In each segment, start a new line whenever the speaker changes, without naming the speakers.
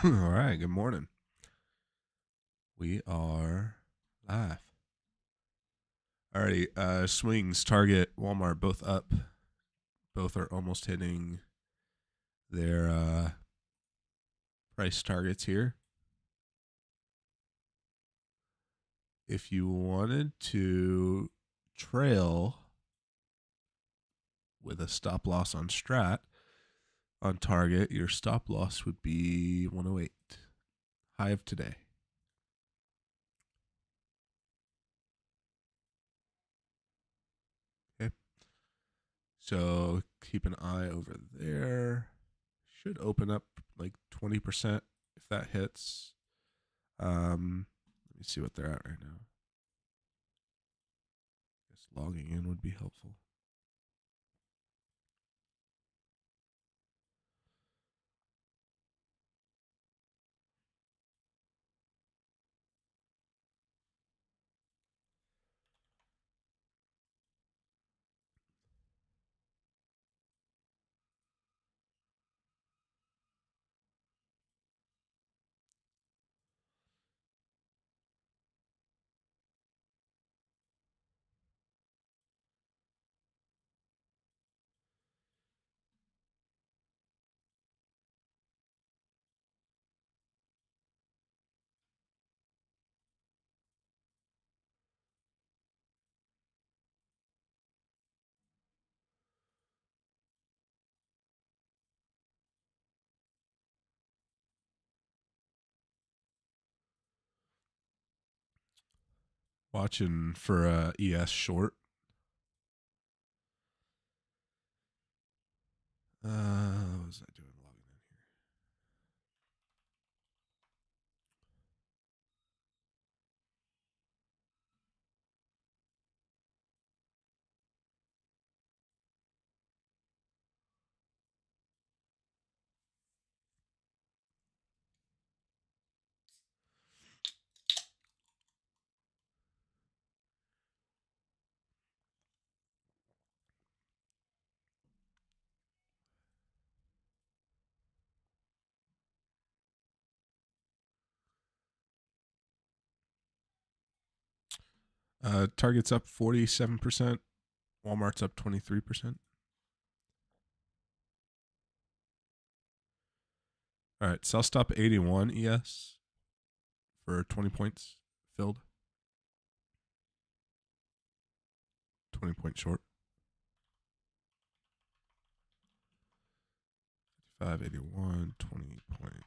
All right, good morning. We are live. Alrighty, swings, Target, Walmart, both up. Both are almost hitting their price targets here. If you wanted to trail with a stop loss on Strat on Target, your stop loss would be 108. High of today. Okay. So keep an eye over there. Should open up like 20% if that hits. Let me see what they're at right now. I guess logging in would be helpful. Watching for ES short. What was I doing logging in here? Target's up 47%. Walmart's up 23%. All right, sell stop 81 ES for 20 points filled. 20 point short. 581, 20 points.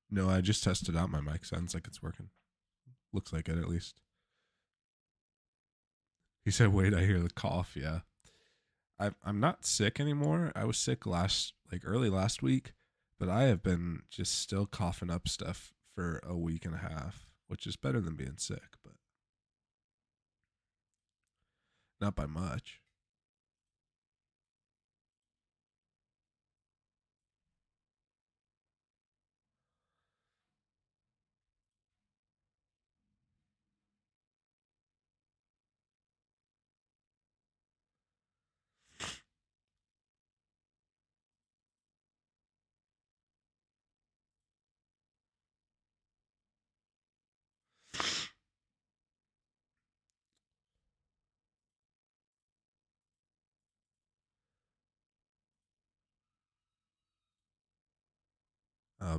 No, I just tested out my mic. Sounds like it's working. Looks like it at least. He said, "Wait, I hear the cough." Yeah, I'm not sick anymore. I was sick early last week, but I have been just still coughing up stuff for a week and a half, which is better than being sick, but not by much.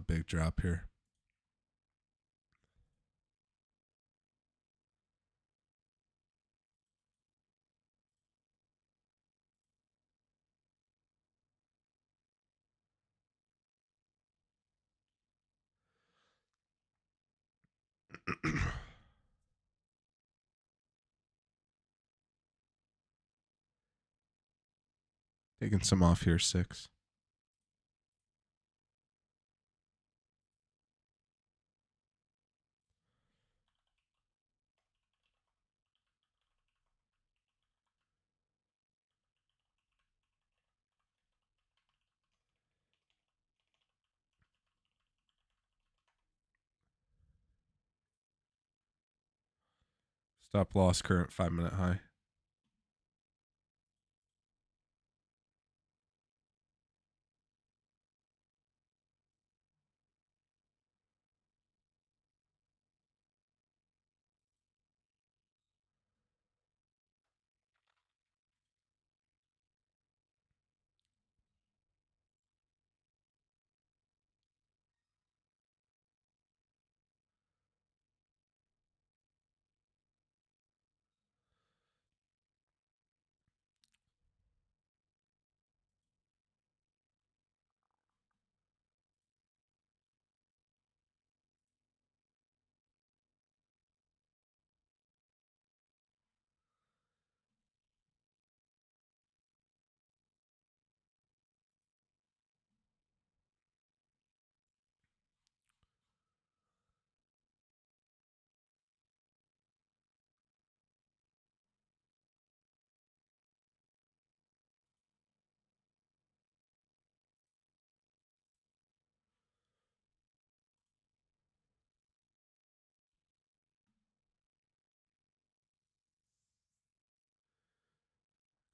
Big drop here. Taking some off here, 6. Stop loss current 5-minute high.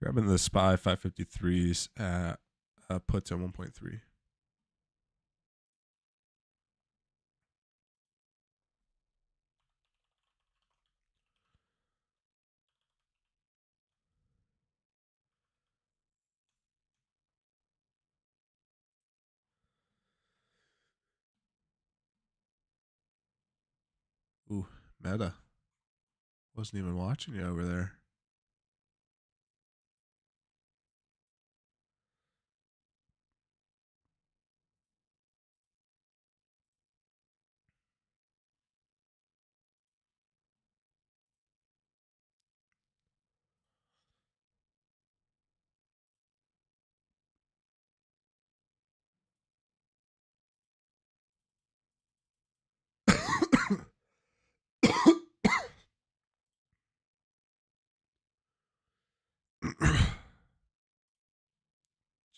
Grabbing the SPY 553s at puts at 1.3. Ooh, meta. Wasn't even watching you over there.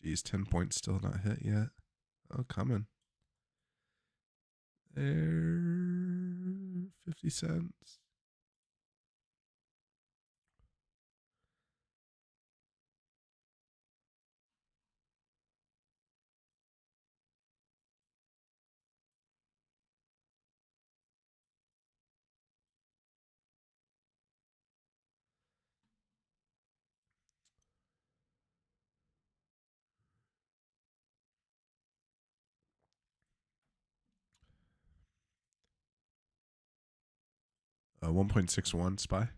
Geez, 10 points still not hit yet. Oh, coming. There, 50 cents. Uh, 1.61 SPY.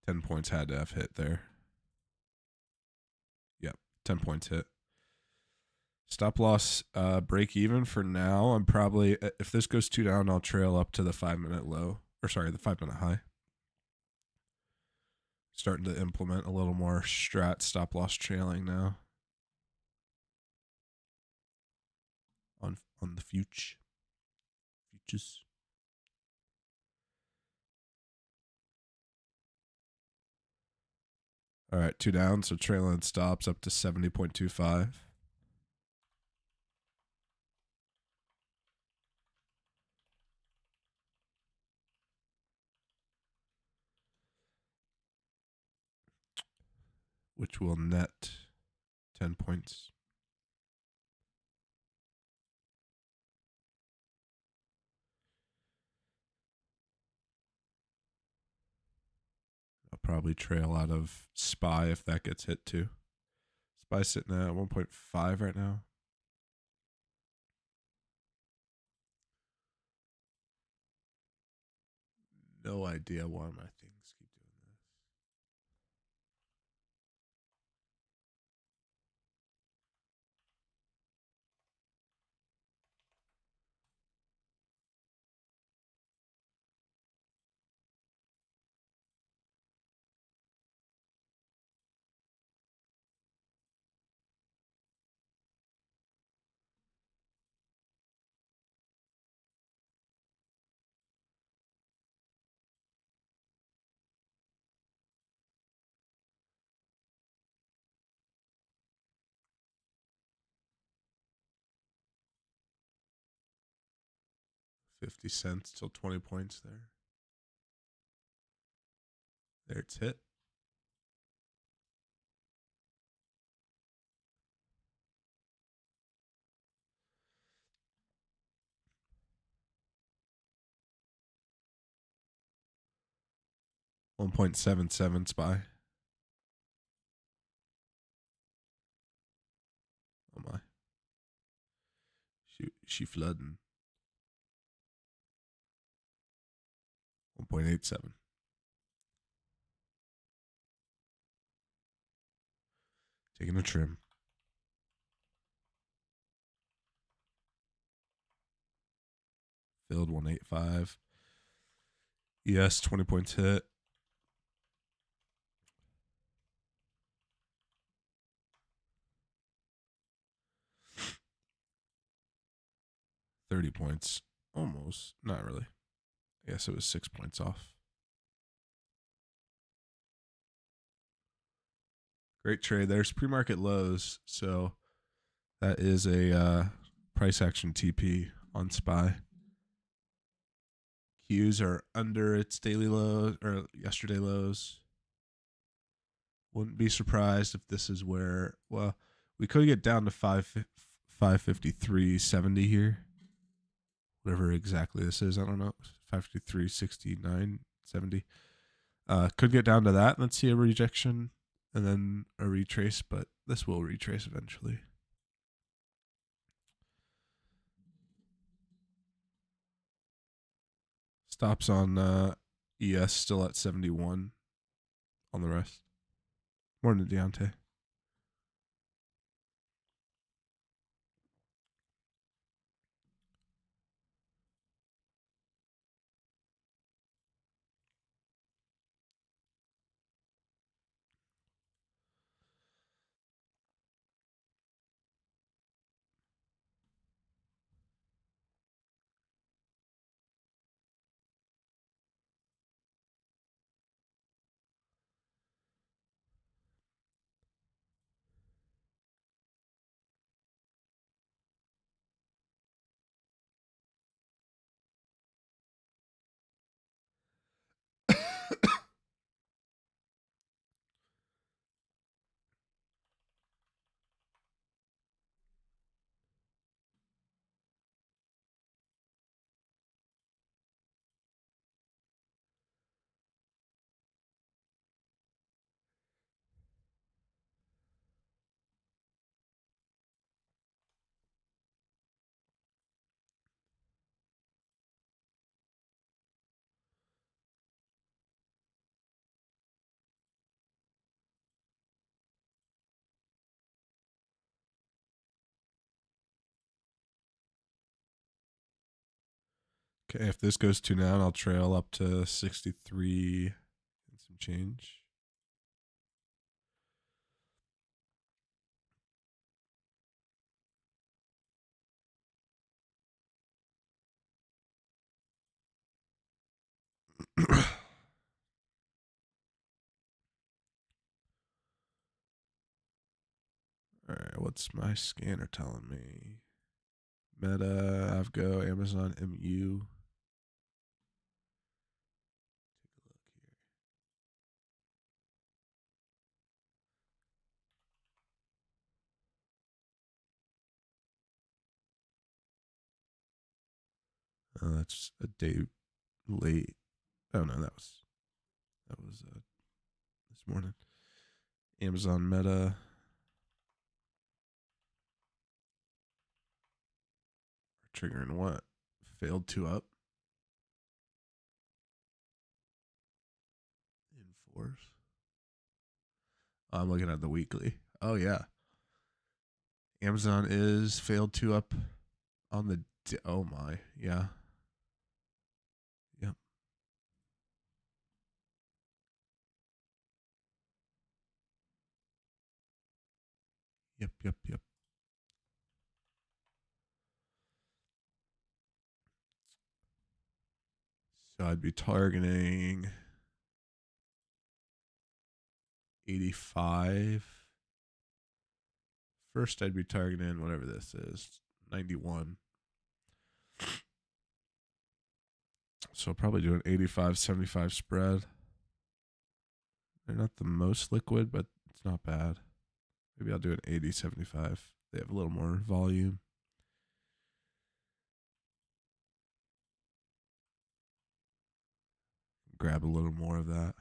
10 points had to have hit there. Yep, 10 points hit. Stop loss break even for now. I'm probably, if this goes 2 down, I'll trail up to the 5-minute low. Or sorry, the 5-minute high. Starting to implement a little more strat stop loss trailing now. On the futures. All right, 2 down, so trailing stops up to 70.25. Which will net 10 points. I'll probably trail out of SPY if that gets hit too. SPY sitting at 1.5 right now. No idea why my things keep doing this. $0.50 till 20 points there. There it's hit. $1.77 SPY. Oh my. She flooding. 1.87. Taking a trim. Filled 185. Yes, 20 points hit. $30 points. Almost. Not really. I guess it was 6 points off. Great trade. There's pre-market lows. So that is a price action TP on SPY. Qs are under its daily lows or yesterday lows. Wouldn't be surprised if this is where, well, we could get down to 553.70 here. Whatever exactly this is, I don't know. 553.69.70. Could get down to that. Let's see a rejection and then a retrace, but this will retrace eventually. Stops on ES still at 71 on the rest. More than Deontay. Okay, if this goes 2 down, I'll trail up to 63 and some change. All right, what's my scanner telling me? Meta, Avgo, Amazon, MU. Take a look here. That's a day late. Oh no, that was this morning. Amazon Meta. Triggering what? Failed 2 up. Enforce. I'm looking at the weekly. Oh yeah. Amazon is failed 2 up on the. Oh my. Yeah. Yep. Yep. So I'd be targeting 85. First, I'd be targeting whatever this is, 91. So I'll probably do an 85-75 spread. They're not the most liquid, but it's not bad. Maybe I'll do an 80-75. They have a little more volume. Grab a little more of that.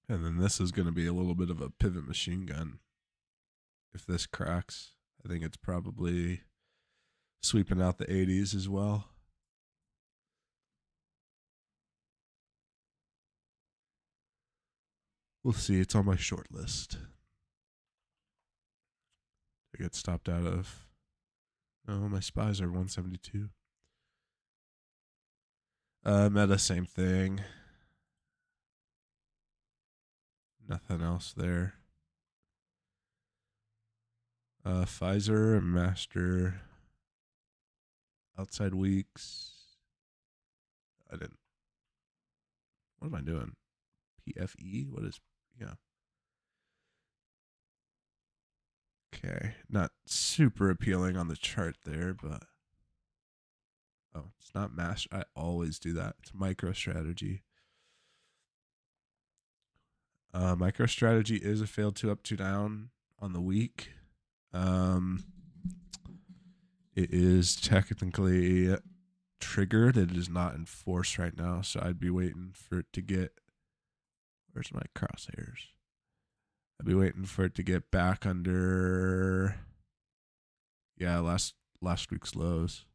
And then this is going to be a little bit of a pivot machine gun. If this cracks, I think it's probably sweeping out the 80s as well. We'll see. It's on my short list. I get stopped out of. Oh, my spies are 172. Meta, same thing. Nothing else there. Pfizer and Master. Outside weeks. I didn't. What am I doing? PFE? What is. Yeah. Okay. Not super appealing on the chart there, but. Oh, it's not master. I always do that. It's MicroStrategy. MicroStrategy is a failed 2 up, 2 down on the week. It is technically triggered. It is not enforced right now, so I'd be waiting for it to get. Where's my crosshairs? I'd be waiting for it to get back under. Yeah, last week's lows.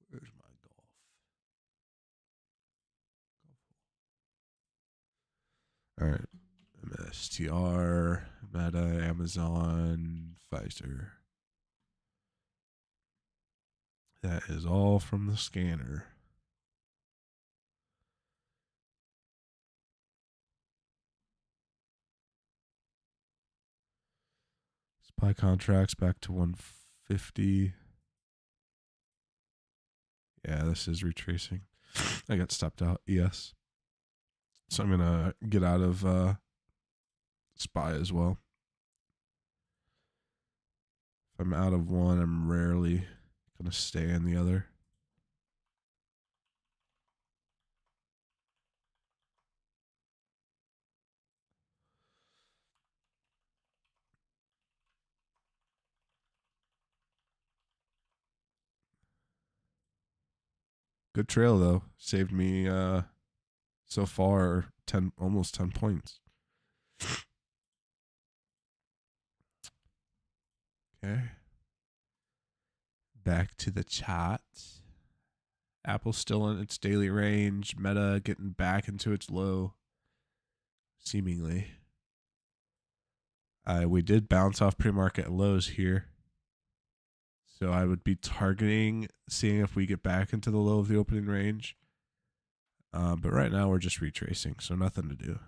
Where's my golf? All right. MSTR, Meta, Amazon, Pfizer. That is all from the scanner. SPY contracts back to 150. Yeah, this is retracing. I got stopped out. Yes. So I'm going to get out of SPY as well. If I'm out of one, I'm rarely going to stay in the other. Good trail though. Saved me so far almost 10 points. Okay. Back to the chat. Apple's still in its daily range. Meta getting back into its low, seemingly. We did bounce off pre-market lows here. So I would be targeting seeing if we get back into the low of the opening range. But right now we're just retracing, so nothing to do.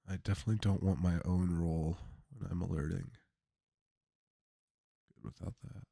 I definitely don't want my own roll when I'm alerting. Good without that.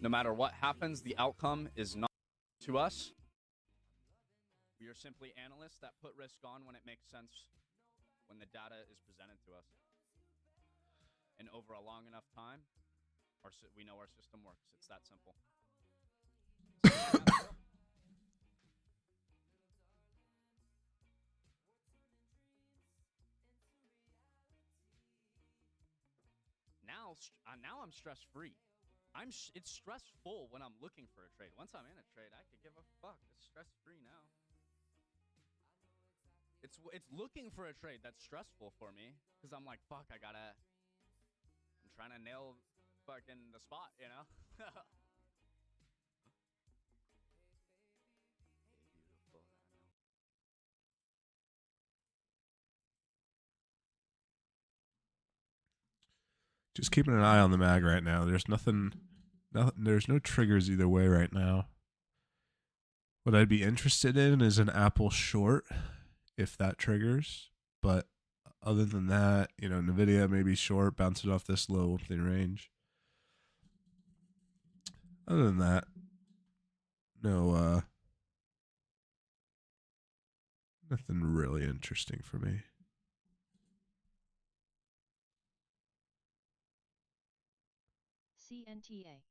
No matter what happens, the outcome is not to us. We are simply analysts that put risk on when it makes sense, when the data is presented to us. And over a long enough time, we know our system works. It's that simple. Now I'm stress free. It's stressful when I'm looking for a trade. Once I'm in a trade, I could give a fuck. It's stress free now. It's looking for a trade that's stressful for me because I'm like, fuck, I'm trying to nail fucking the spot, you know?
Just keeping an eye on the mag right now. There's there's no triggers either way right now. What I'd be interested in is an Apple short if that triggers. But other than that, Nvidia maybe short, bouncing off this low opening range. Other than that, no nothing really interesting for me.
CNTA.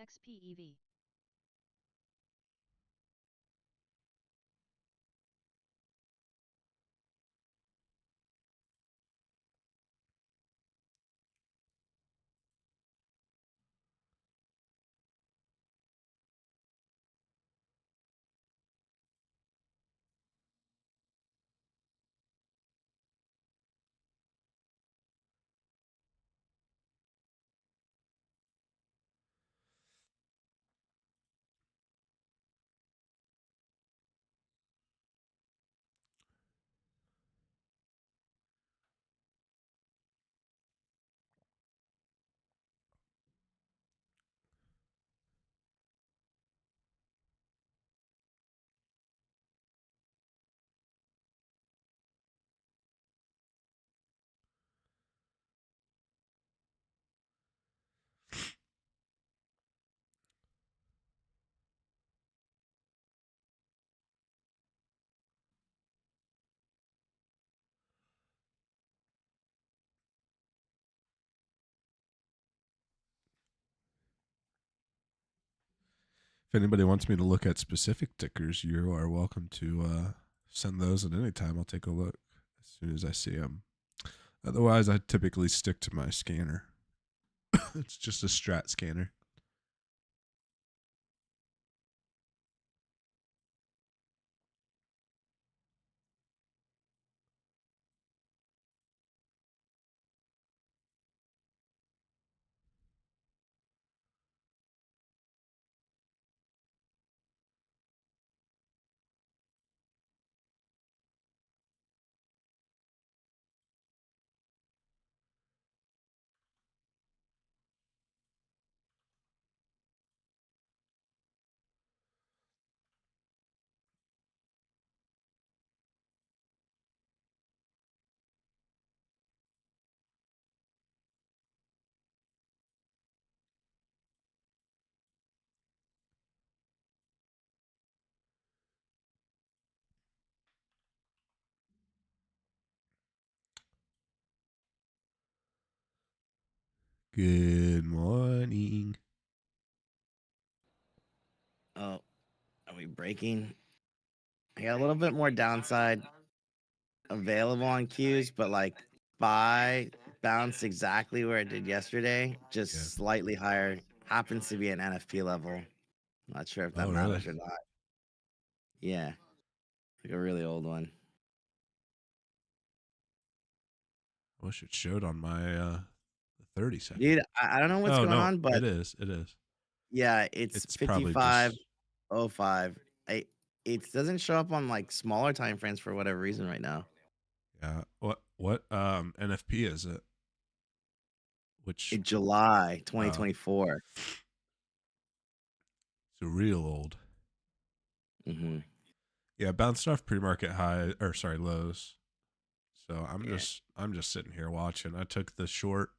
XPEV.
If anybody wants me to look at specific tickers, you are welcome to send those at any time. I'll take a look as soon as I see them. Otherwise, I typically stick to my scanner. It's just a strat scanner. Good morning.
Oh, are we breaking? I got a little bit more downside available on Qs, but like buy bounced exactly where it did yesterday, just
Yeah.
slightly higher. Happens to be an NFP level. Not sure if that
Oh, really?
matters or not. Yeah, like a really old one.
I wish it showed on my 30 second.
Dude, I don't know what's going
no,
on, but
it is. It is.
yeah, it's
It's probably just
55:05. It doesn't show up on like smaller time frames for whatever reason right now.
yeah. What NFP is it? Which
In July 2024.
it's real old.
Mm-hmm.
Yeah, bounced off pre-market high or sorry lows. So
Yeah.
I'm just sitting here watching. I took the short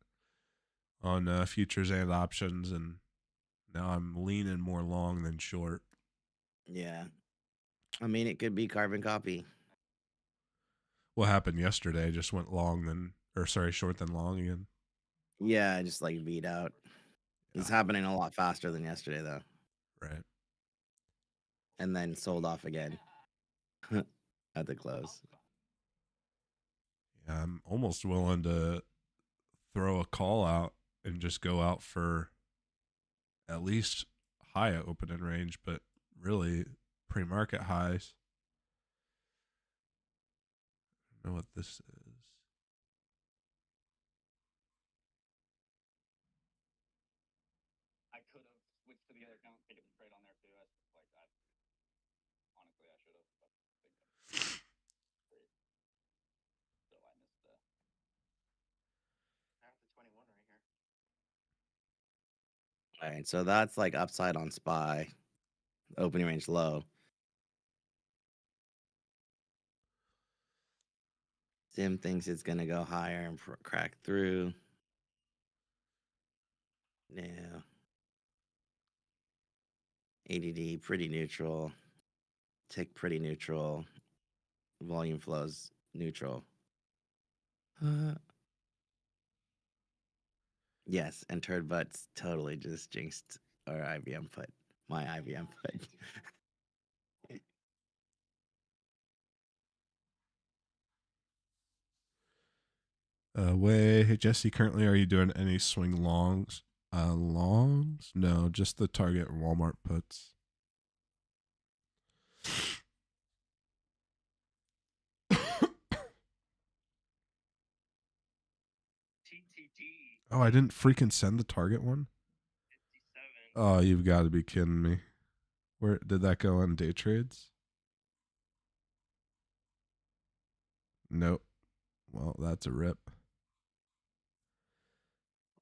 on futures and options, and now I'm leaning more long than short.
Yeah. I mean, it could be carbon copy.
What happened yesterday? Just went long then, or sorry, short than long again.
Yeah, just like beat out. It's
Yeah.
happening a lot faster than yesterday, though.
Right.
And then sold off again at the close.
Yeah, I'm almost willing to throw a call out and just go out for at least high opening range, but really pre-market highs. I don't know what this is.
I could have switched to the other account, taken the trade on there too. Honestly, I should have. Great. So I missed the. I have the 21 right here.
All right, so that's like upside on SPY, opening range low. Sim thinks it's gonna go higher and crack through. Yeah. ADD pretty neutral. Tick pretty neutral. Volume flows neutral. Yes, and turd butts totally just jinxed our IBM put. My IBM put.
Hey Jesse, currently are you doing any swing longs? Longs? No, just the Target and Walmart puts. Oh, I didn't freaking send the Target one? Oh, you've got to be kidding me. Where did that go on day trades? Nope. Well, that's a rip.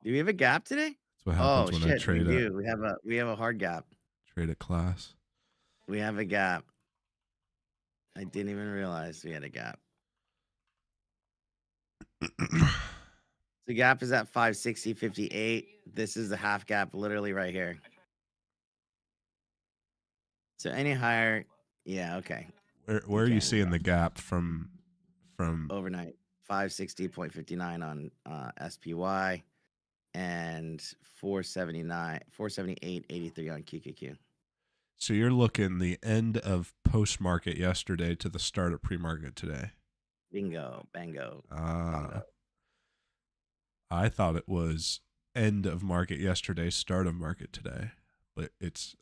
Do we have a gap today?
That's what happens
Oh
when I
shit, we
trade it.
do. We have a hard gap.
Trade at class.
We have a gap. I didn't even realize we had a gap. The gap is at 560.58. This is the half gap literally right here. So any higher, yeah, okay.
Where are you seeing the gap from
Overnight? 560.59 on SPY and 478.83 on QQQ.
So you're looking the end of post-market yesterday to the start of pre-market today.
Bingo, bango.
Ah. I thought it was end of market yesterday, start of market today, but it's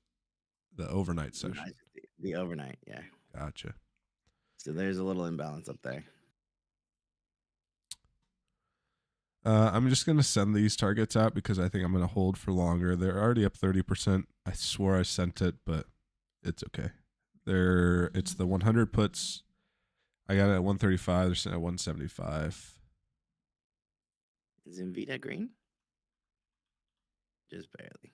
the overnight session.
The overnight, yeah.
Gotcha.
So there's a little imbalance up there.
I'm just going to send these targets out because I think I'm going to hold for longer. They're already up 30%. I swore I sent it, but it's okay. It's the 100 puts. I got it at 135. They're sitting at 175.
Is Invita green? Just barely.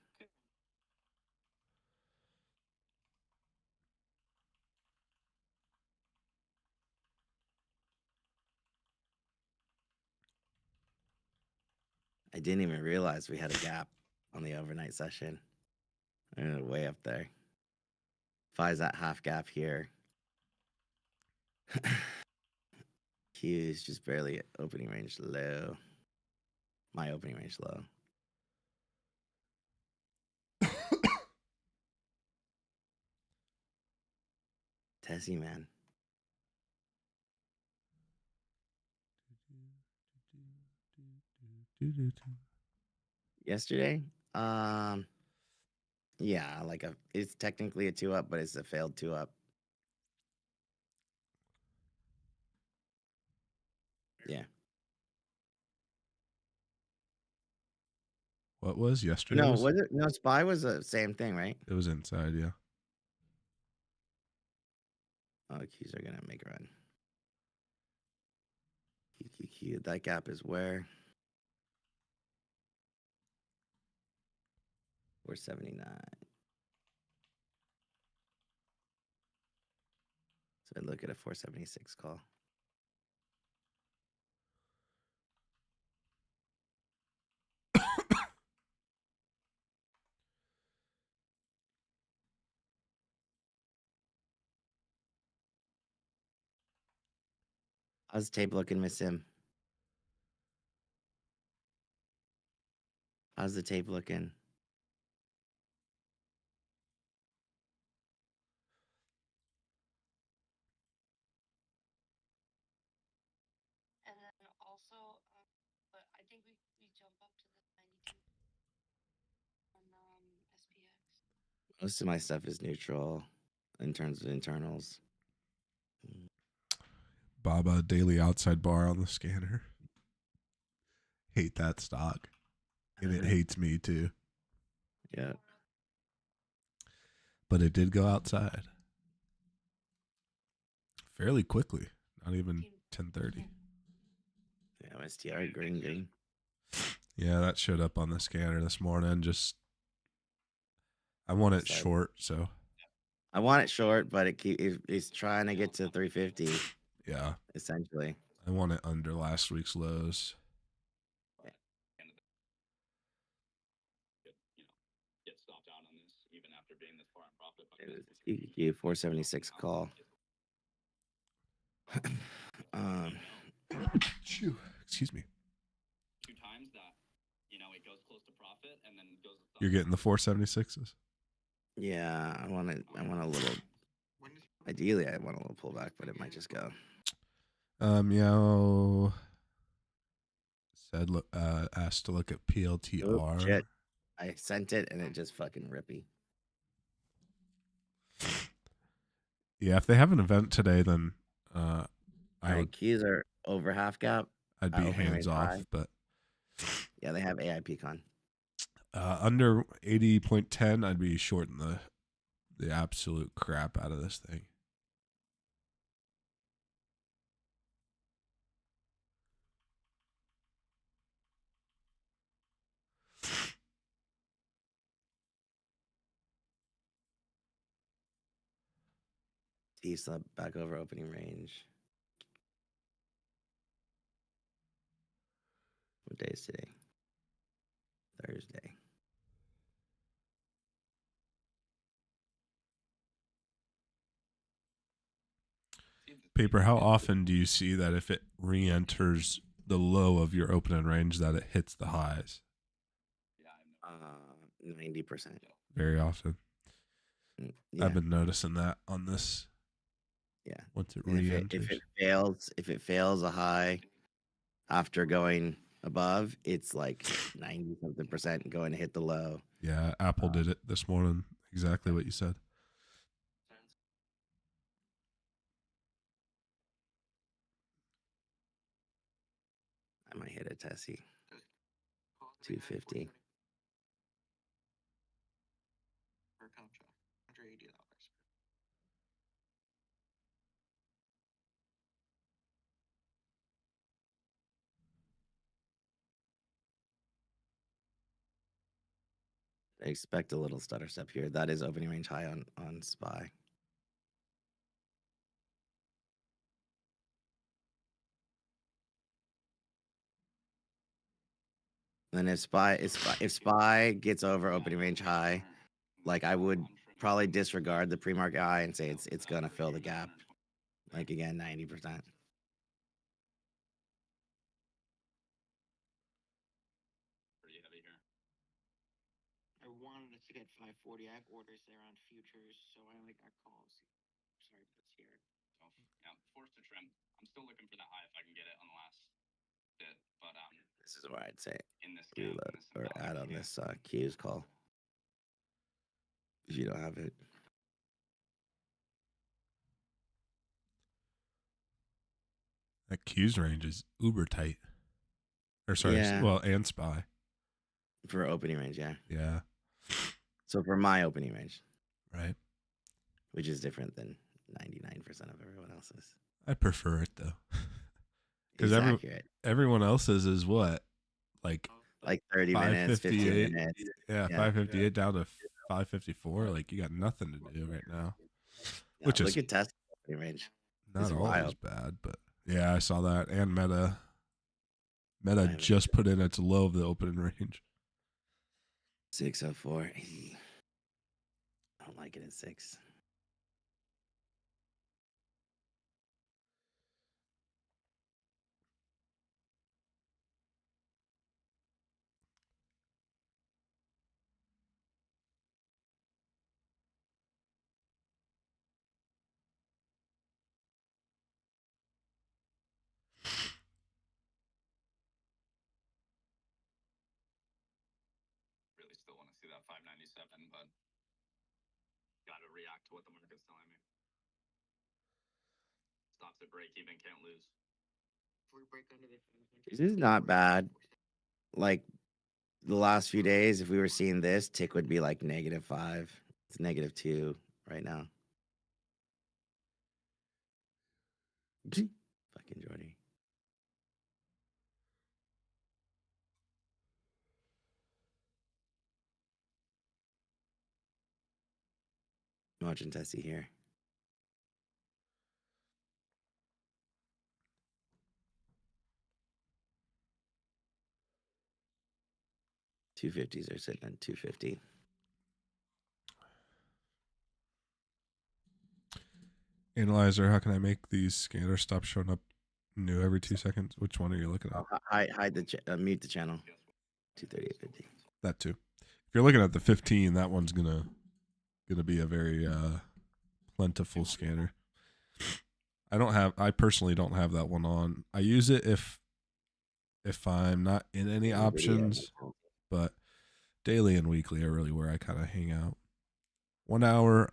I didn't even realize we had a gap on the overnight session. Way up there. Fi's that half gap here. Q is just barely at opening range low. My opening range low. Tessie, man. Yesterday? Yeah, it's technically a 2-up, but it's a failed 2-up. Yeah.
What was yesterday?
No, was it? No, SPY was the same thing, right?
It was inside, yeah.
Oh, Qs are gonna make a run. Q. That gap is where? 479. So I look at a 476 call. How's the tape looking, Miss Sim? How's the tape looking?
And then also, but I think we jump up to the 92 on SPX.
Most of my stuff is neutral in terms of internals.
Baba daily outside bar on the scanner. Hate that stock. And it hates me too.
Yeah.
But it did go outside. Fairly quickly. Not even 10:30.
Yeah, STR green.
Yeah, that showed up on the scanner this morning. I want it short, so.
I want it short, but it's trying to get to 350.
Yeah.
Essentially.
I want it under last week's lows.
Get stopped out on this even after being this far in profit.
QQQ 476 call.
Excuse me.
2 times that, it goes close to profit and then goes.
You're getting the 476s?
Yeah, I want a little. Ideally, I want a little pullback, but it might just go.
Meow said asked to look at PLTR.
Oh, shit. I sent it and it just fucking rippy.
Yeah, if they have an event today, then
keys are over half gap.
I'd be hands off, but
yeah, they have AIP con.
Under 80.10, I'd be shorting the absolute crap out of this thing.
T-sub back over opening range. What day is today? Thursday.
Paper, how often do you see that if it re-enters the low of your opening range that it hits the highs?
90%.
Very often.
Yeah.
I've been noticing that on this.
Yeah.
Once it
And
re-enters.
if it fails a high after going above, it's like 90 something percent going to hit the low.
Yeah, Apple did it this morning. Exactly what you said.
I might hit a Tessie. 250.
Per contract, $180.
I expect a little stutter step here. That is opening range high on SPY. And if SPY gets over opening range high, like I would probably disregard the pre-market high and say it's gonna fill the gap. Like again, 90%.
Pretty heavy here.
I wanted to get 540. I have orders there on futures, so I only got calls. Sorry, that's here.
So yeah, forced to trim. I'm still looking for that high if I can get it on the last bit, but
This is where I'd say
in this gap,
reload
in this
or
symbolic
add on
gap.
this Q's call. If you don't have it.
That Q's range is uber tight. Or sorry,
Yeah.
well, and SPY.
For opening range, yeah.
Yeah.
So for my opening range,
Right.
which is different than 99% of everyone else's.
I prefer it though. Because
It's accurate.
everyone else's is what? Like
30 minutes, 15
558.
minutes.
Yeah, 558 down to 554. Like you got nothing to do right now.
No,
Which
look
is
at Tesla opening range.
not
it's
always
wild.
bad, but yeah, I saw that. And Meta
haven't-
just put in its low of the opening range.
604. I don't like it at 6.
Really still want to see that 597, but got to react to what the market's telling me. Stops at break even, can't lose.
If we break under the 500,
This is not bad. Like the last few days, if we were seeing this, tick would be like -5. It's -2 right now. Fucking Jordy. I'm watching Tessie here. $250s are sitting at 250.
Analyzer, how can I make these scanners stop showing up new every 2 seconds? Which one are you looking at?
Hide the mute the channel. 238.50.
That too. If you're looking at the 15, that one's gonna be a very plentiful scanner. I personally don't have that one on. I use it if I'm not in any options, but daily and weekly are really where I kind of hang out. 1 hour,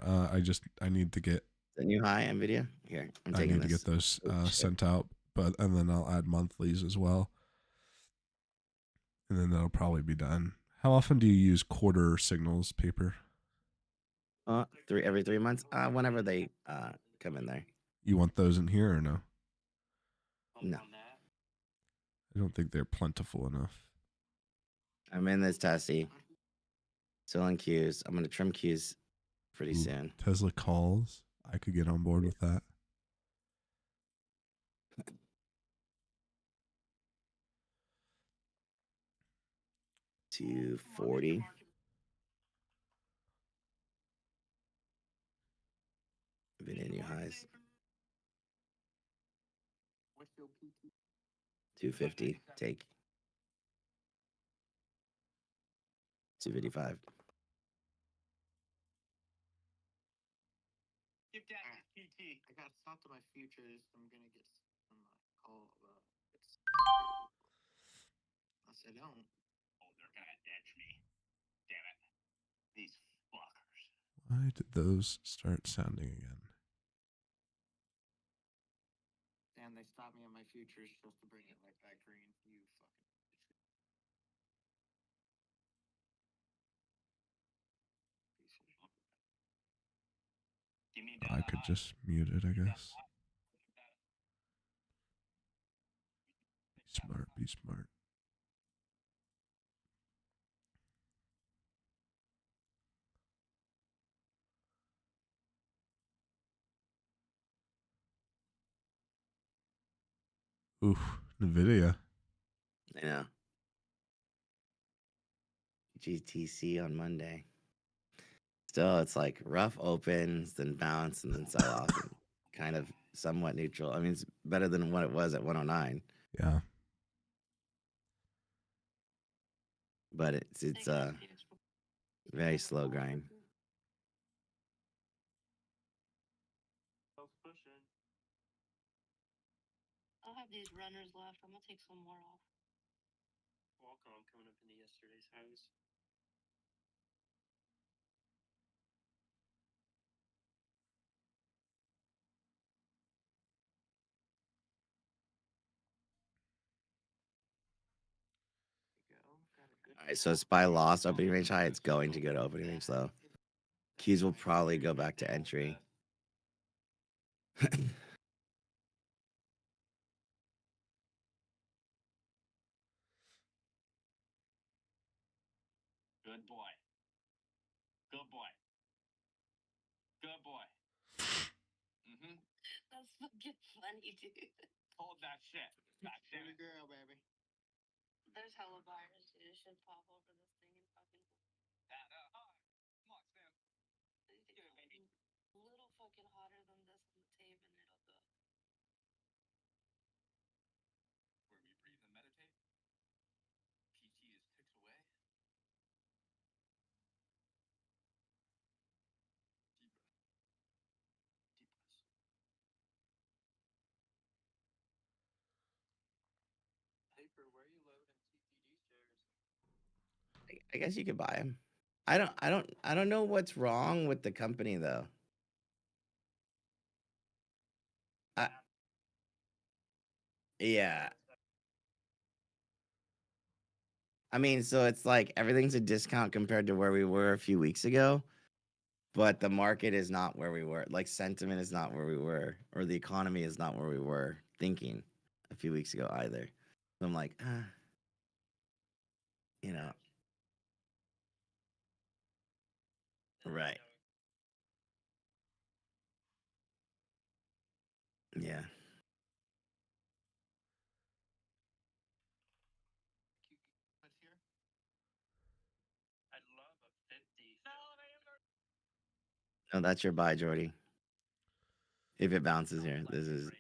I need to get
The new high NVIDIA? Here, I'm
I
taking
need to
this.
get those sent out, and then I'll add monthlies as well. And then that'll probably be done. How often do you use quarter signals paper?
Every 3 months. Whenever they come in there.
You want those in here or no?
No.
I don't think they're plentiful enough.
I'm in this Tessie. Still in queues. I'm gonna trim queues pretty soon.
Tesla calls. I could get on board with that.
$240. NVIDIA new highs. 250. Take. 255.
PT. I got stopped to my futures. I'm gonna get some call. Unless I don't.
Oh, they're gonna ditch me. Damn it. These fuckers.
Why did those start sounding again?
And they stopped me on my futures just to bring it right back green. You fucking.
Give me
I could just mute it, I guess. Be smart, be smart. Oof, NVIDIA.
I know. GTC on Monday. Still, it's like rough opens, then bounce, and then sell off, and kind of somewhat neutral. I mean, it's better than what it was at 109,
Yeah.
but it's very slow grind.
I'll have these runners left. I'm gonna take some more off.
Qualcomm coming up into yesterday's highs.
All right, so it's by loss opening range high. It's going to go to opening range low. Keys will probably go back to entry.
Good boy. Good boy. Good boy. Mm-hmm.
That's fucking funny, dude.
Hold that shit. God damn it.
Girl, baby.
There's hella buyers, dude. It should pop over this thing and fucking.
Come on, Sam. Get it, baby.
A little fucking hotter than this on the tape, and it'll go.
Where we breathe and meditate. PT is ticks away. Deep breath. Deep breaths.
Paper, where are you loading TPD shares?
I guess you could buy them. I don't know what's wrong with the company though. Yeah. I mean, so it's like everything's a discount compared to where we were a few weeks ago, but the market is not where we were. Like sentiment is not where we were, or the economy is not where we were thinking a few weeks ago either. So I'm like, you know, right. Yeah.
What's here? I'd love a 50.
No, that's your buy, Jordy. If it bounces here, this is.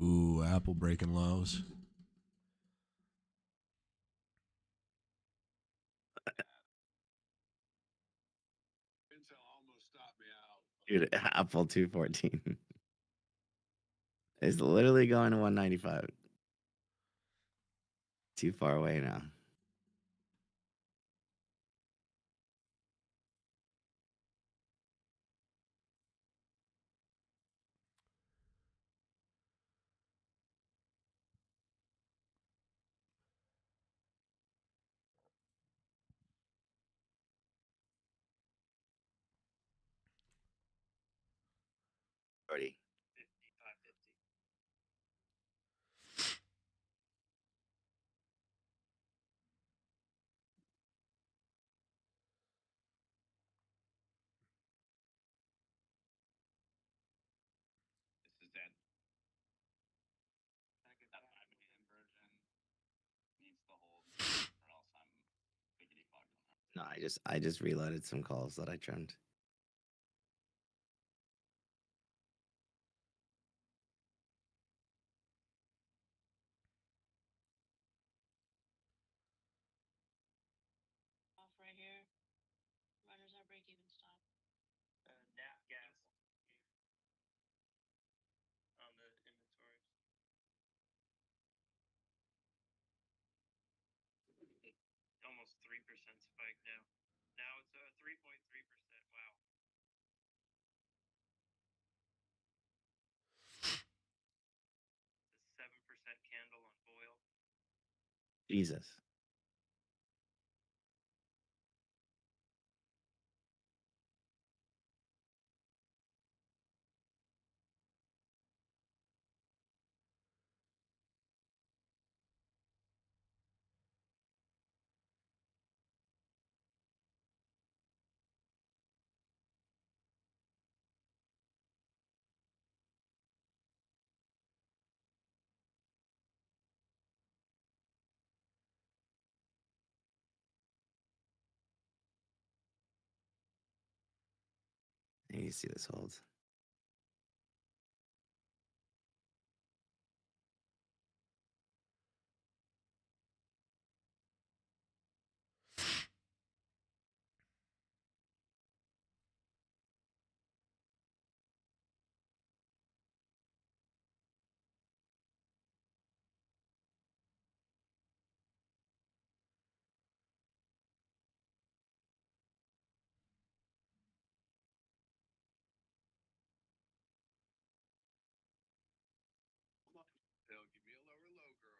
Ooh, Apple breaking lows.
Intel almost stopped me out.
Dude, Apple 214 is literally going to 195. Too far away now. Jordy.
55.50.
This is it. That 5 million version needs to hold, or else I'm biggity fucked on that.
No, I just reloaded some calls that I trimmed.
break-even stop?
Nat gas on the inventories. Almost 3% spike now. Now it's 3.3%. Wow. It's a 7% candle on oil.
Jesus. I need to see this hold.
They'll give me a lower low, girl.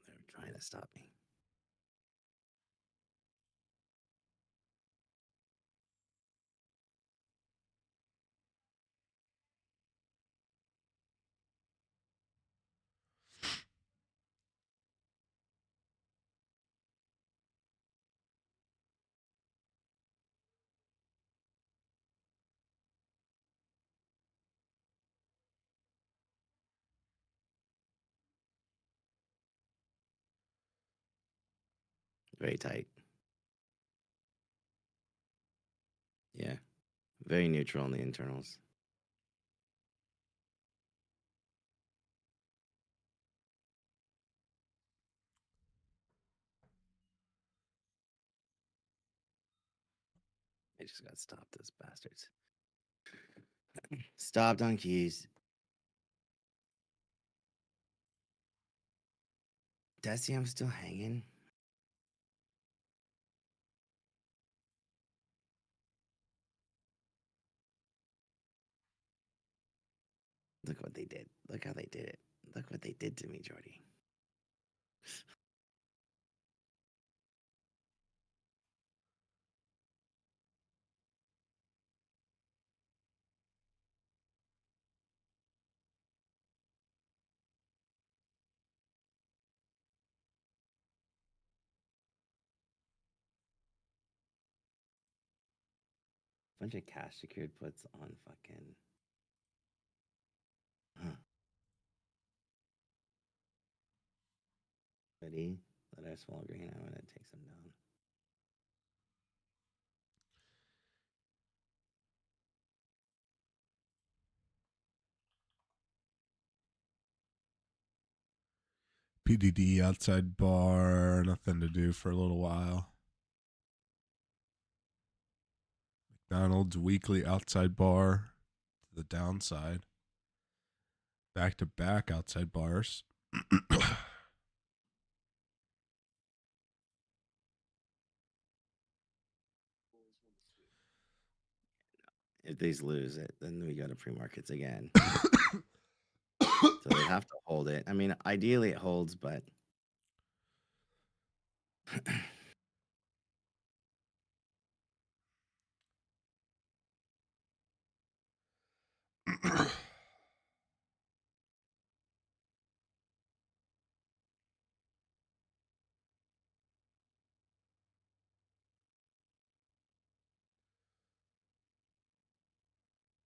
They're trying to stop me. Very tight. Yeah. Very neutral on the internals. They just got stopped, those bastards. Stopped on keys. Desi, I'm still hanging. Look what they did. Look how they did it. Look what they did to me, Jordy. Bunch of cash secured puts on fucking. Huh. Ready? Let our small green. I'm gonna take some down.
PDD outside bar, nothing to do for a little while. McDonald's weekly outside bar to the downside. Back to back outside bars.
If these lose it, then we go to pre-markets again. So they have to hold it. I mean, ideally it holds, but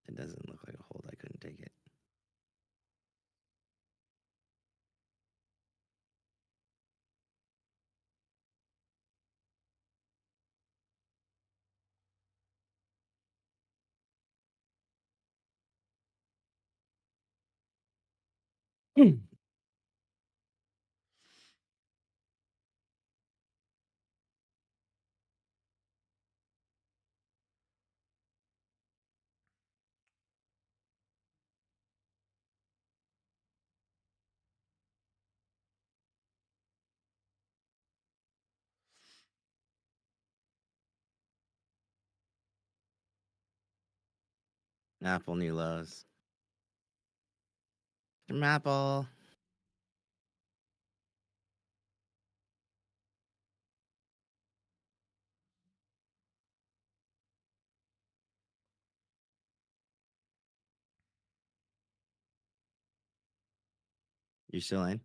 it doesn't look like a hold. I couldn't take it. Apple new lows. Apple. You still in?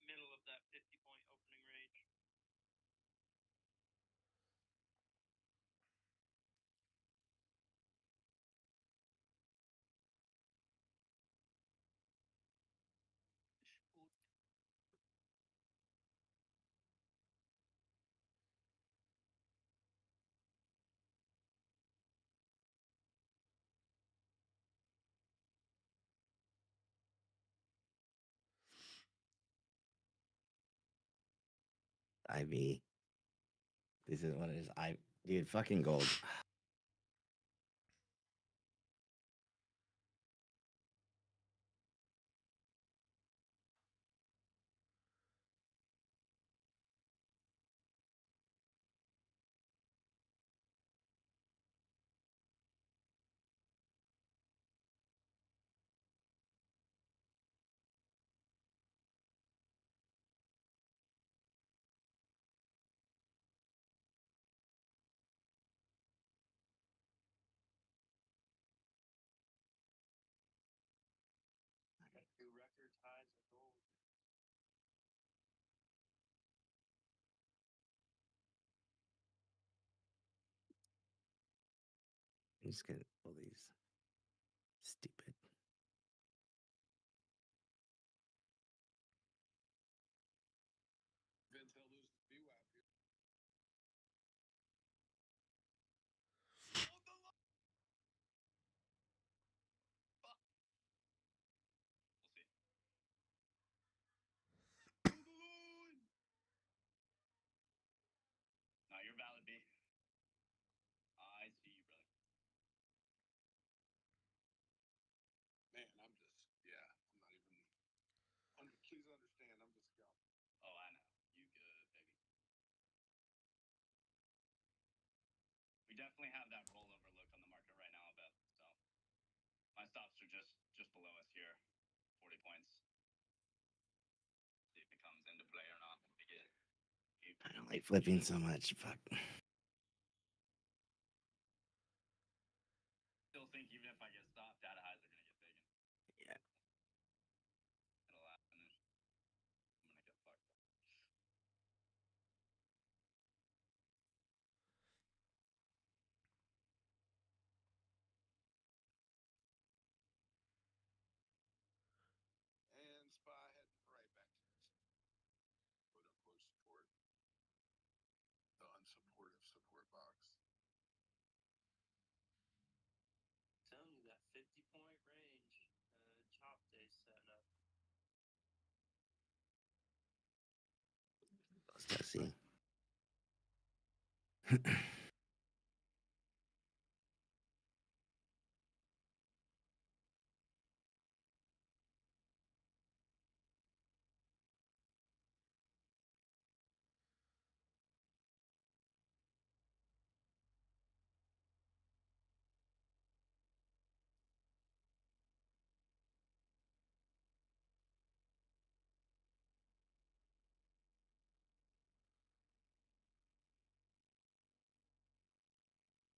Middle of that 50-point opening range.
IV. This is what it is. Dude, fucking gold.
New record highs in gold.
I'm just gonna pull these. Stupid.
Intel loses VWAP here.
We'll see. No, you're valid, B. I see you, brother.
Man, I'm just, yeah, I'm not even. Please understand, I'm just scalping.
Oh, I know. You good, baby. We definitely have that rollover look on the market right now, I bet. So my stops are just below us here, 40 points. See if it comes into play or not. We get.
I don't like flipping so much. Fuck.
Still think even if I get stopped, data highs are gonna get taken.
Yeah.
It'll last finish. I'm gonna get fucked.
And SPY heading right back to this quote unquote support. The unsupportive support box.
Telling you that 50-point range. Chop day setup.
Let's see.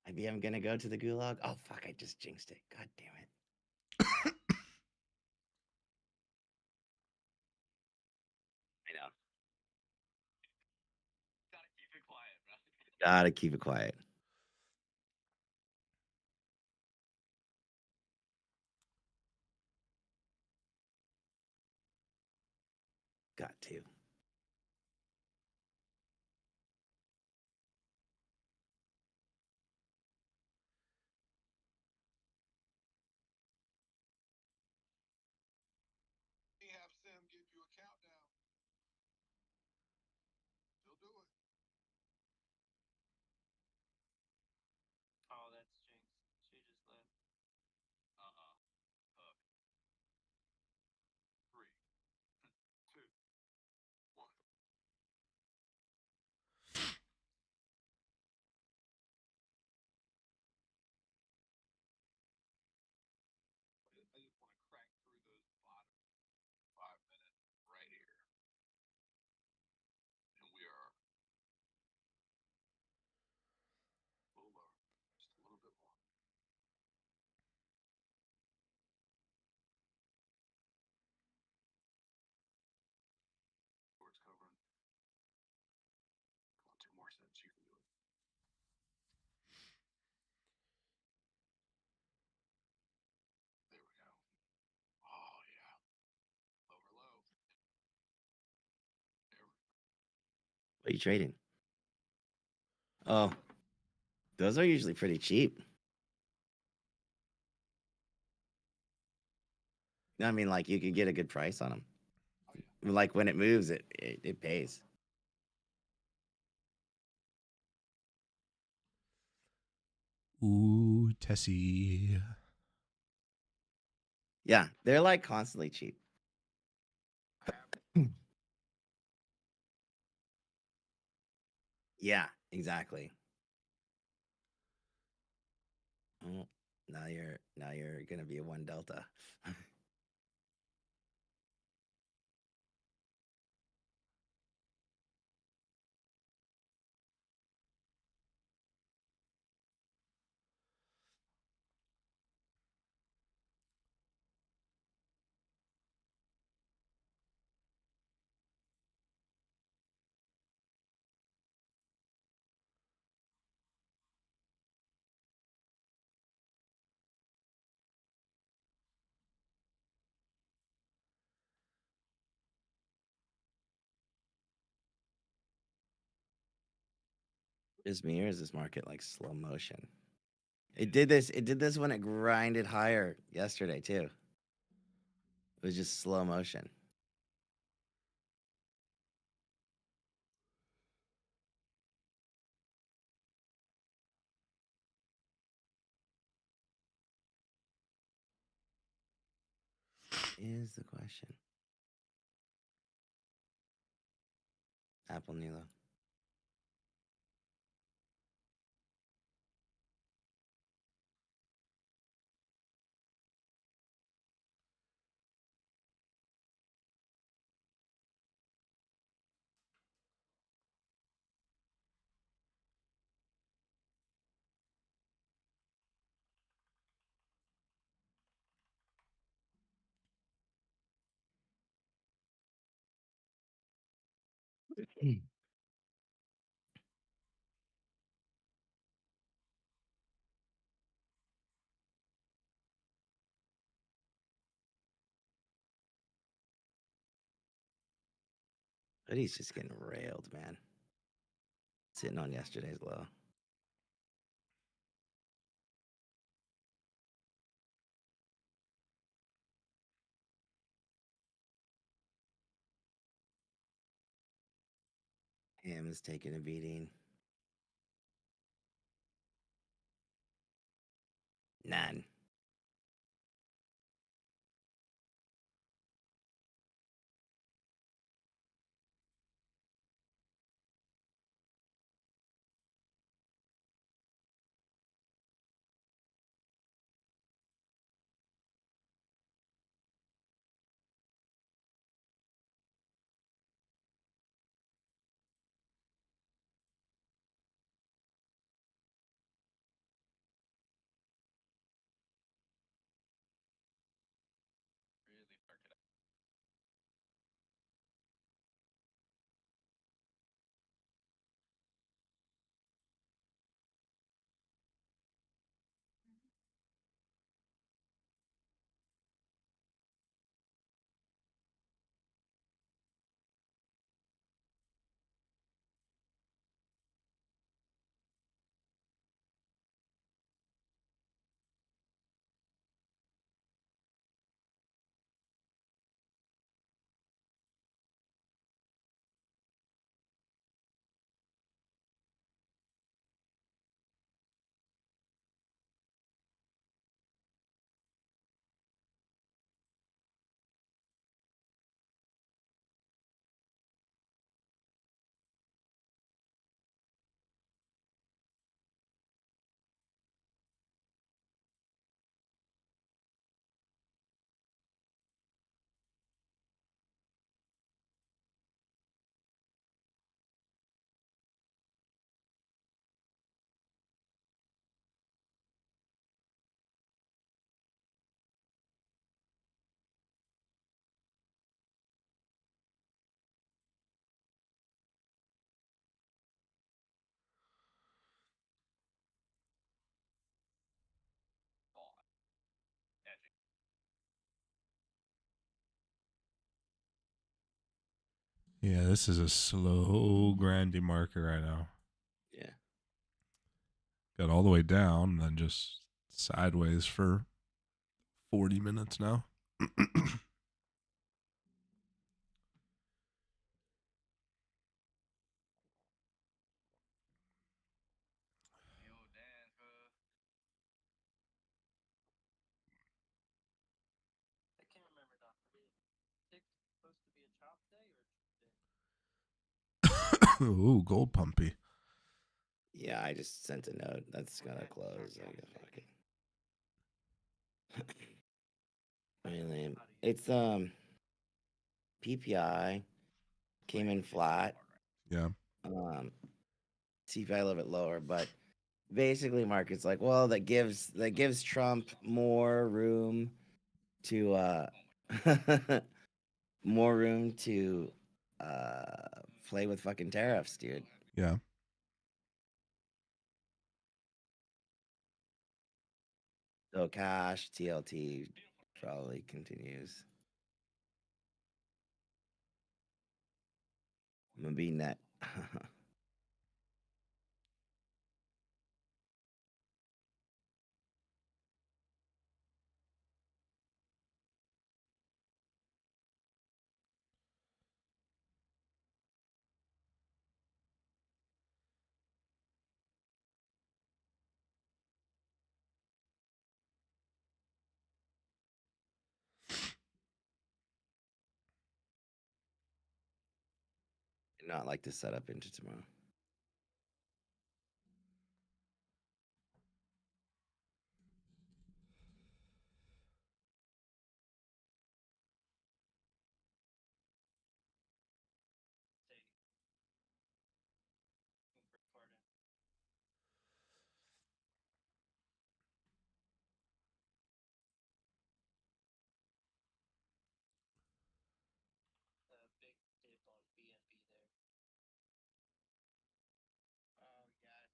IBM gonna go to the gulag. Oh fuck! I just jinxed it. God damn it. I know.
Gotta keep it
Gotta keep it quiet. Got to.
Have Sim give you a countdown. He'll do it.
Oh, that's Jinx. She just left.
Hook. 3, 2, 1. I just want to crack through those bottom 5 minutes right here. And we are a little lower. Just a little bit more. Towards covering. Come on, 2 more sets. You can do it. There we go. Oh, yeah. Lower low. There we go.
What are you trading? Oh, those are usually pretty cheap. I mean, like you could get a good price on them.
Oh, yeah.
Like when it moves, it pays.
Ooh, Tessie.
Yeah, they're like constantly cheap. Yeah, exactly. Oh, now you're gonna be a 1 delta. Is me or is this market like slow motion? It did this. It did this when it grinded higher yesterday too. It was just slow motion. Is the question. Apple Nilo. But he's just getting railed, man. Sitting on yesterday's low. Ham is taking a beating. None.
Yeah, this is a slow grinding market right now.
Yeah.
Got all the way down, and then just sideways for 40 minutes now.
I can't remember, Doctor. Six supposed to be a chop day or
Ooh, gold pumpy.
Yeah, I just sent a note. That's gonna close. Like a fucking. Really lame. It's PPI came in flat.
Yeah.
CPI a little bit lower, but basically market's like, well, that gives Trump more room to more room to play with fucking tariffs, dude.
Yeah.
So cash, TLT probably continues. I'm gonna be net. Not like to set up into tomorrow.
big dip on BNB there. Oh yeah.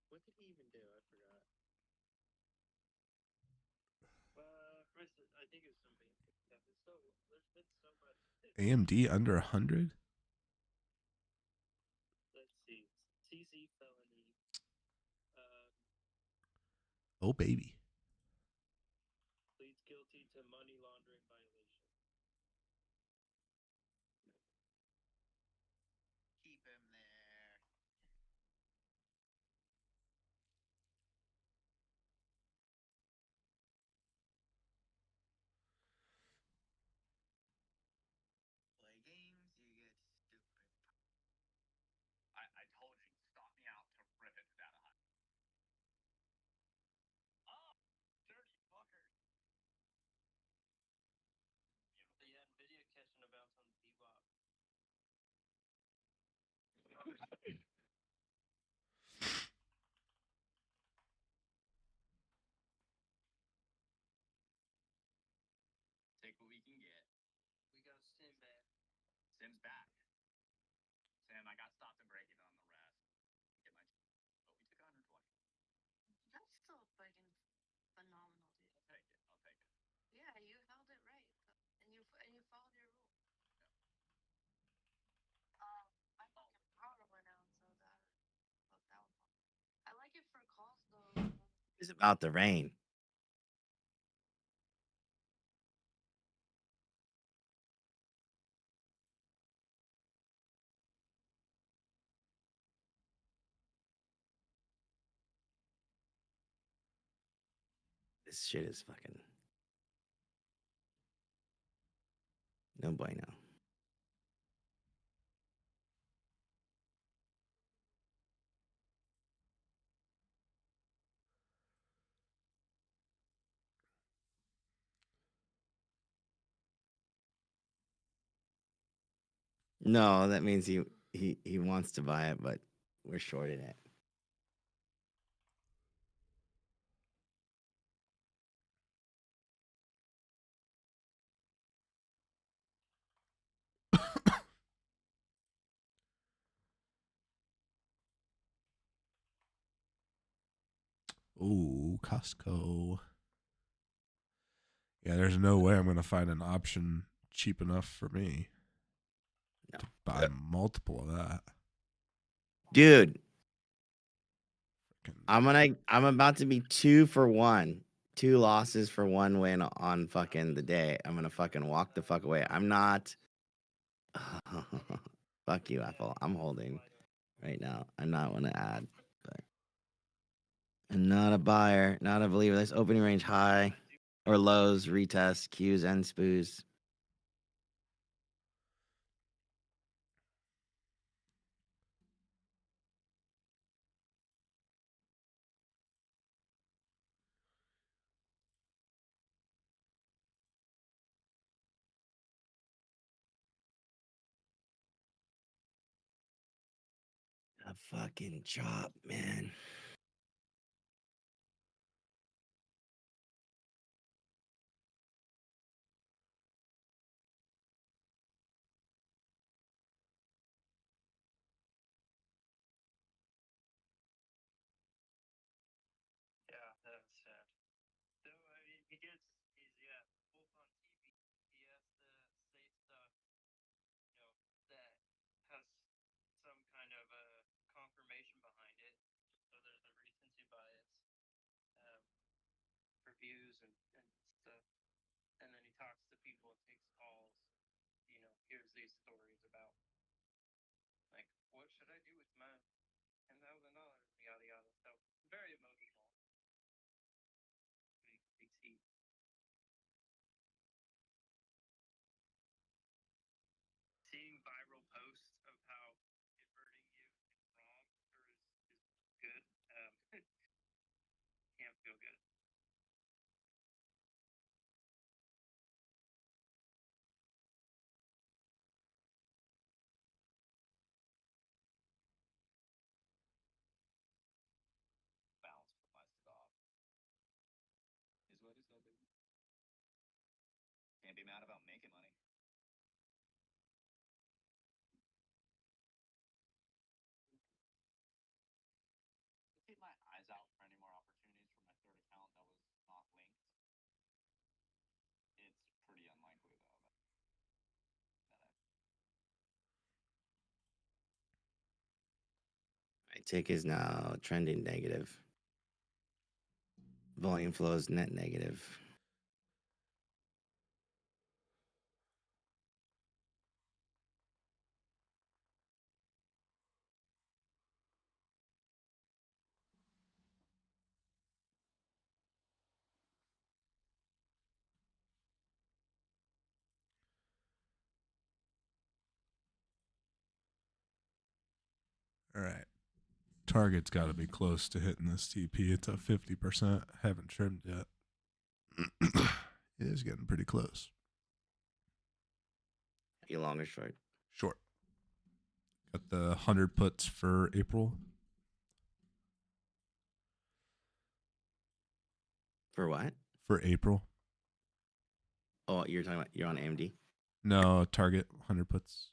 What did he even do? I forgot. I think it's some basic stuff. It's so there's been so much.
AMD under 100?
Let's see. CZ felony.
Oh, baby.
Pleads guilty to money laundering violation. Keep him there. Play games, you get stupid.
I told you, stop me out to rip it to data hunt. Oh, dirty fuckers.
Yeah, Nvidia catching a bounce on VWAP.
Take what we can get.
We got Sim back.
Sim's back. Sam, I got stopped and breaking on the rest. Get my, but we took 120.
That's still fucking phenomenal, dude.
I'll take it. I'll take it.
Yeah, you held it right, and you followed your rule. My fucking power went out, so that was. I like it for calls though.
It's about the rain. This shit is fucking no bueno. No, that means he wants to buy it, but we're shorting it.
Ooh, Costco. Yeah, there's no way I'm gonna find an option cheap enough for me
No.
to buy multiple of that.
Dude,
Frickin-
I'm about to be 2 for 1. 2 losses for 1 win on fucking the day. I'm gonna fucking walk the fuck away. I'm not. Fuck you, Apple. I'm holding right now. I'm not want to add, but I'm not a buyer, not a believer. This opening range high or lows, retest, Qs and spoos. A fucking chop, man.
Yeah, that's sad. So I mean, he's yeah, both on TV. He has to say stuff, that has some kind of a confirmation behind it. So there's a recency bias um, for views and stuff. And then he talks to people and takes calls. Here's these stories about like, what should I do with my $10,000? Yada yada. So very emotional. Big C. Seeing viral posts of how converting you is wrong or is good can't feel good.
Bounce blasted off. Is what is no big. Can't be mad about making money. Keep my eyes out for any more opportunities for my third account that was not linked. It's pretty unlikely though that
My tick is now trending negative. Volume flows net negative.
All right. Target's got to be close to hitting this TP. It's at 50%. Haven't trimmed yet. It is getting pretty close.
You long or short?
Short. Got the 100 puts for April.
For what?
For April.
Oh, you're talking about you're on AMD?
No, Target 100 puts.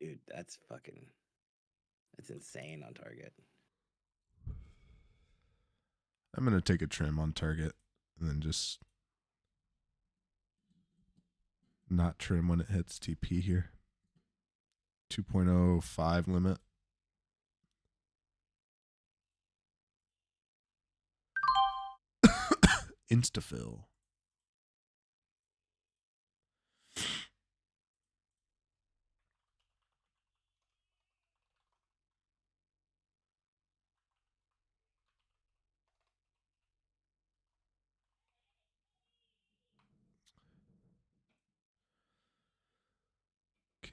Dude, that's insane on Target.
I'm going to take a trim on Target and then just not trim when it hits TP here. 2.05 limit. Instafill.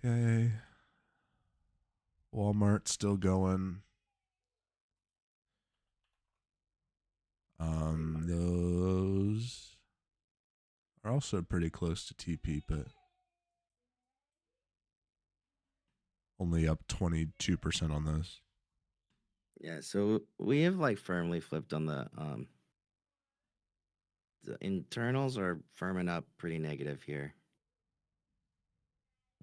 Okay. Walmart's still going. Those are also pretty close to TP, but only up 22% on those.
Yeah, so we have like firmly flipped on the The internals are firming up pretty negative here.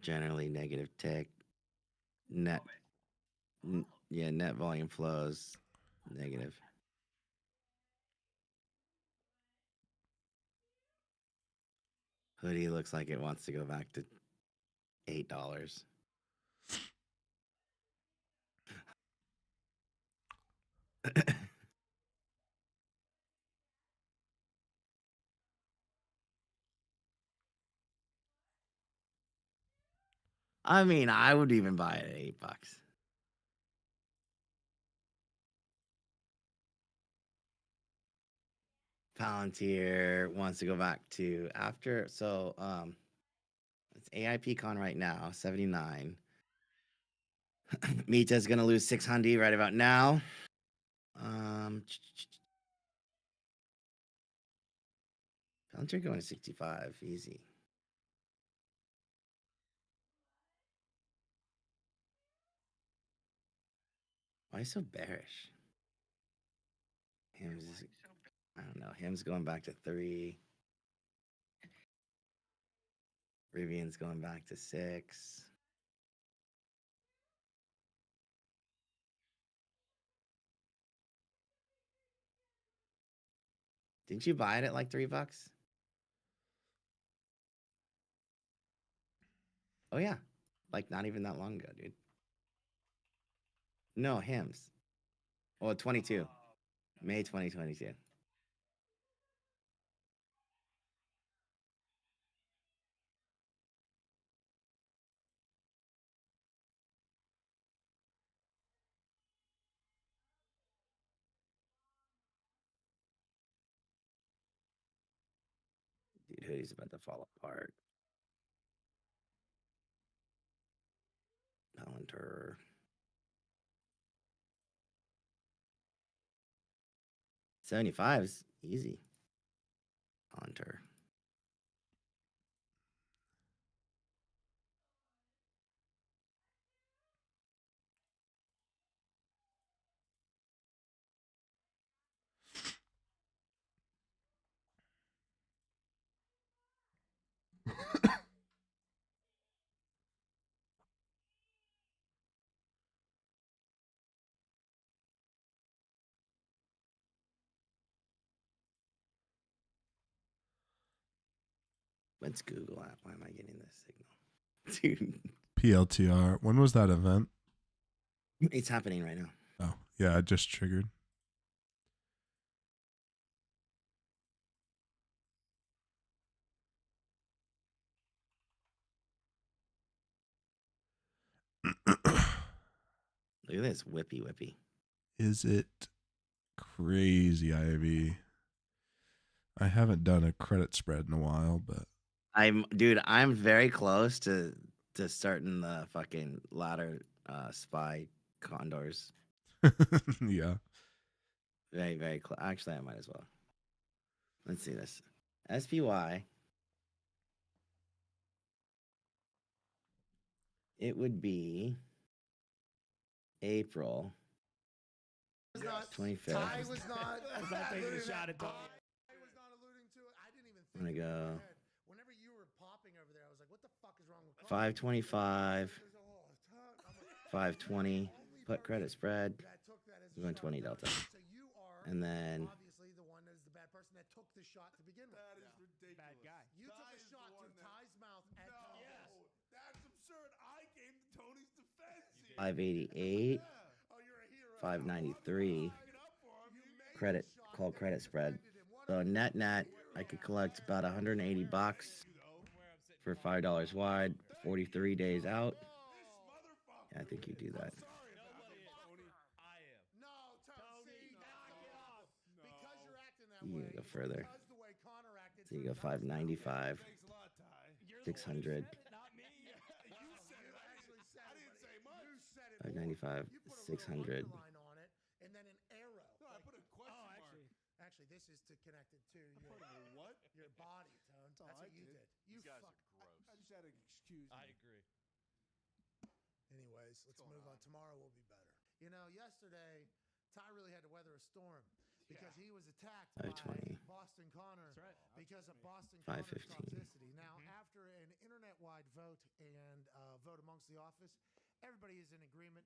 Generally negative tick. Net, yeah, net volume flows negative. Hoodie looks like it wants to go back to $8. I mean, I would even buy it at $8. Palantir wants to go back to after, so it's AIP con right now, 79. Mita's gonna lose 600 right about now. Palantir going to 65, easy. Why so bearish? Him's, I don't know. Him's going back to 3. Rivian's going back to 6. Didn't you buy it at like $3? Oh yeah, like not even that long ago, dude. No, Hims. Well, 22, May 2022. Dude, hoodie's about to fall apart. Palantir. 75's easy. Palantir. What's Google app? Why am I getting this signal? Dude,
PLTR. When was that event?
it's happening right now.
Oh, yeah, it just triggered.
Look at this whippy.
Is it crazy, Ivy? I haven't done a credit spread in a while, but
I'm very close to starting the fucking ladder spy condors.
yeah.
Very close. Actually, I might as well. Let's see this. SPY. It would be April 25th.
Ty was not.
I'm not taking a shot at Ty.
I was not alluding to it. I didn't even
I'm gonna
think.
go.
Whenever you were popping over there, I was like, "What the fuck is wrong with?"
525, 520. Put credit spread. We're going 20 delta.
So you are,
And then
obviously the one that is the bad person that took the shot to begin with.
That is ridiculous.
Bad guy.
You took a shot to Ty's mouth at Tony.
That's absurd. I came to Tony's defense.
588,
Oh, you're a hero.
593. Credit called credit spread. So net, I could collect about $180 for $5 wide, 43 days out. Yeah, I think you do that.
No, Tony. Because you're acting that
You
way.
can go further.
Because the way Connor acted.
So you go 595, 600, 595, 600.
Line on it, and then an arrow.
No, I put a question mark.
Actually, this is to connect it to your
What?
your body, Tone. That's
I
what you
did.
did. You
guys
fuck.
are gross.
I just had to excuse me.
I agree.
Anyways, let's move on. Tomorrow will be better. You know, yesterday, Ty really had to weather a storm. because he was attacked
520.
by Boston Connor because of Boston
515.
Connor's toxicity. Now, after an internet-wide vote and vote amongst the office, everybody is in agreement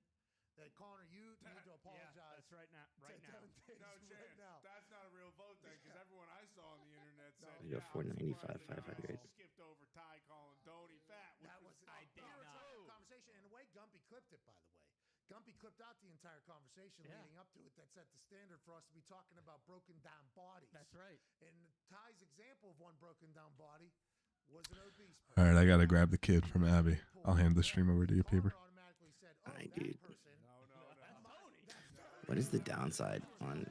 that Connor, you need to apologize.
Yeah, that's right now. Right
to
now.
Devin Taves
No
right
chance.
now.
That's not a real vote then, because everyone I saw on the internet said,
We go 495, 500.
Skipped over Ty calling Tony fat.
That was
I did
we were
not.
talking about conversation, and the way Gumpy clipped it, by the way. Gumpy clipped out the entire conversation leading up to it that set the standard for us to be talking about broken down bodies.
That's right.
And Ty's example of one broken down body was an obese person.
All right, I gotta grab the kid from Abby. I'll hand the stream over to you, Paper.
Connor automatically said,
All right, dude.
No.
What is the downside on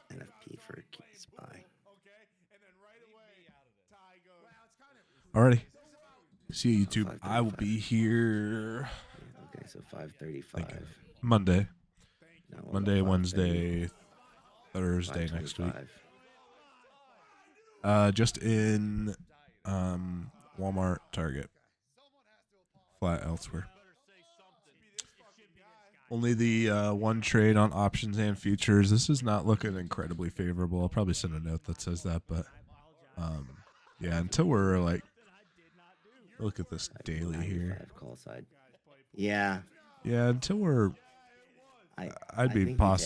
NFP for SPY?
Okay, and then right away, Ty goes.
Well, it's kind of
Alrighty. See you, YouTube. I will be here
Okay, so 535.
Monday,
No, we'll go
Monday,
530,
Wednesday, Thursday next week.
525.
Just in Walmart, Target, flat elsewhere. Only the one trade on options and futures. This is not looking incredibly favorable. I'll probably send a note that says that, but yeah, until we're like, look at this daily here.
95 call side. Yeah.
Yeah, until we're,
I
I'd be
think we
possible.